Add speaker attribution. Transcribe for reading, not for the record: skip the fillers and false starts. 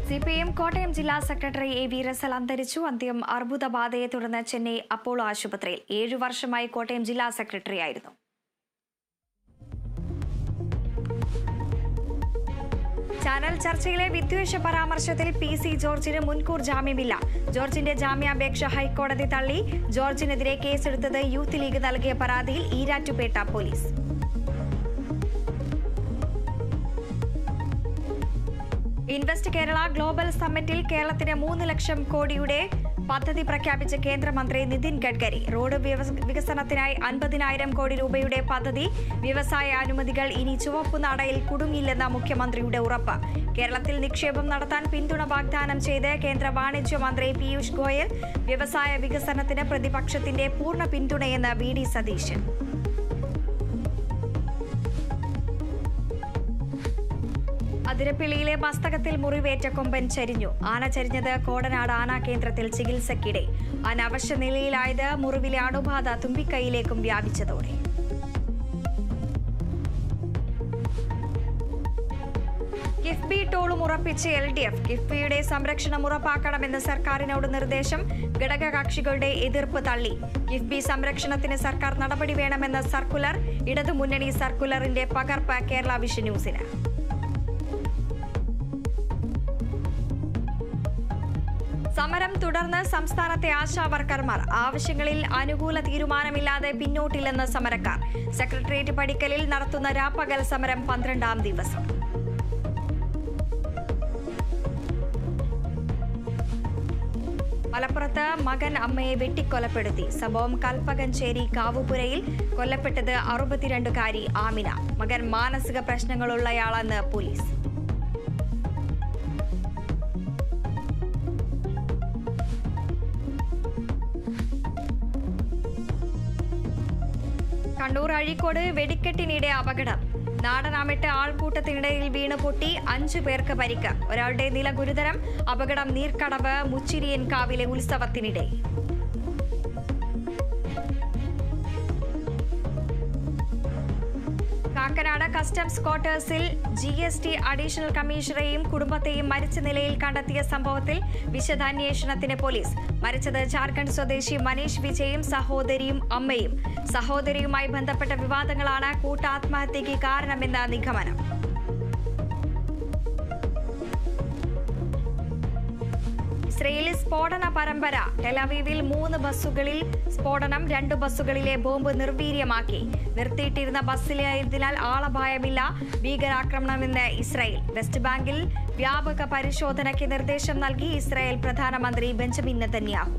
Speaker 1: CPM Kottayam ജില്ലാ secretary A വീരസൽ അന്തരിച്ചു. അന്ത്യം അർബുദബാധയെ തുടർന്ന് ചെന്നൈ അപ്പോളോ ആശുപത്രിയിൽ 7 വർഷമായി കോട്ടയം ജില്ലാ സെക്രട്ടറിയായിരുന്നു. ചാനൽ ചർച്ചയിലെ വിദ്വേഷ പരാമർശത്തിൽ പി.സി. ജോർജിന് മുൻകൂർ ജാമ്യമില്ല. ജോർജിന്റെ ജാമ്യാപേക്ഷ ഹൈക്കോടതി തള്ളി. ജോർജിനെതിരെ കേസെടുത്തത് യൂത്ത് ലീഗ് നൽകിയ പരാതിയിൽ Erattupetta police. Invest Kerala global സമ്മിറ്റിൽ കേരളത്തിന് 3 ലക്ഷം കോടിയുടെ പദ്ധതി പ്രഖ്യാപിച്ച കേന്ദ്രമന്ത്രി നിതിൻ ഗഡ്കരി. റോഡ് വികസനത്തിനായി 50,000 കോടി രൂപയുടെ പദ്ധതി. വ്യവസായ അനുമതികൾ ഇനി ചുവപ്പുനാടയിൽ കുടുങ്ങില്ലെന്ന മുഖ്യമന്ത്രിയുടെ ഉറപ്പ്. കേരളത്തിൽ നിക്ഷേപം നടത്താൻ പിന്തുണ വാഗ്ദാനം ചെയ്ത് കേന്ദ്ര വാണിജ്യ മന്ത്രി പീയൂഷ് ഗോയൽ. വ്യവസായ വികസനത്തിന് പ്രതിപക്ഷത്തിന്റെ പൂർണ്ണ പിന്തുണയെന്ന് വി.ഡി. സതീശൻ. അതിരപ്പിള്ളിയിലെ മസ്തകത്തിൽ മുറിവേറ്റ കൊമ്പൻ ചരിഞ്ഞു. ആന ചരിഞ്ഞത് കോടനാട് ആനാ കേന്ദ്രത്തിൽ ചികിത്സയ്ക്കിടെ. ആന അവശ്യ നിലയിലായത് മുറിവിലെ അണുബാധ തുമ്പിക്കൈയിലേക്കും വ്യാപിച്ചതോടെ. കിഫ്ബി ടോളും ഉറപ്പിച്ച് LDF. കിഫ്ബിയുടെ സംരക്ഷണം ഉറപ്പാക്കണമെന്ന് സർക്കാരിനോട് നിർദ്ദേശം. ഘടകകക്ഷികളുടെ എതിർപ്പ് തള്ളി. കിഫ്ബി സംരക്ഷണത്തിന് സർക്കാർ നടപടി വേണമെന്ന സർക്കുലർ. ഇടതുമുന്നണി സർക്കുലറിന്റെ പകർപ്പ് കേരള വിഷൻ ന്യൂസിന്. സമരം തുടർന്ന് സംസ്ഥാനത്തെ ആശാവർക്കർമാർ. ആവശ്യങ്ങളിൽ അനുകൂല തീരുമാനമില്ലാതെ പിന്നോട്ടില്ലെന്ന് സമരക്കാർ. സെക്രട്ടേറിയറ്റ് പടിക്കലിൽ നടത്തുന്ന രാപ്പകൽ സമരം 12ാം ദിവസം. മലപ്പുറത്ത് മകൻ അമ്മയെ വെട്ടിക്കൊലപ്പെടുത്തി. സംഭവം കൽപ്പകഞ്ചേരി കാവുപുരയിൽ. കൊല്ലപ്പെട്ടത് 62കാരി ആമിന. മകൻ മാനസിക പ്രശ്നങ്ങളുള്ളയാളെന്ന് പോലീസ്. കണ്ണൂർ അഴീക്കോട് വെടിക്കെട്ടിനിടെ അപകടം. നാടനാമിട്ട് ആൾക്കൂട്ടത്തിനിടയിൽ വീണ് പൊട്ടി 5 പേർക്ക് പരിക്ക്. ഒരാളുടെ നില ഗുരുതരം. അപകടം നീർക്കടവ് മുച്ചിരിയൻകാവിലെ ഉത്സവത്തിനിടെ. കാക്കനാട് കസ്റ്റംസ് ക്വാർട്ടേഴ്സിൽ GST അഡീഷണൽ കമ്മീഷണറെയും കുടുംബത്തെയും മരിച്ച നിലയിൽ കണ്ടെത്തിയ സംഭവത്തിൽ വിശദാന്വേഷണത്തിന് പോലീസ്. മരിച്ചത് ജാർഖണ്ഡ് സ്വദേശി മനീഷ് വിജയും സഹോദരിയും അമ്മയും. സഹോദരിയുമായി ബന്ധപ്പെട്ട വിവാദങ്ങളാണ് കൂട്ടാത്മഹത്യയ്ക്ക് കാരണമെന്ന നിഗമനം. ഇസ്രയേലിൽ സ്ഫോടന പരമ്പര. ടെലവീവിൽ 3 ബസ്സുകളിൽ സ്ഫോടനം. 2 ബസ്സുകളിലെ ബോംബ് നിർവീര്യമാക്കി. നിർത്തിയിട്ടിരുന്ന ബസ്സിലായതിനാൽ ആളപായമില്ല. ഭീകരാക്രമണമെന്ന് ഇസ്രായേൽ. വെസ്റ്റ് ബാങ്കിൽ വ്യാപക പരിശോധനയ്ക്ക് നിർദ്ദേശം നൽകി ഇസ്രായേൽ പ്രധാനമന്ത്രി ബെഞ്ചമിൻ നെതന്യാഹു.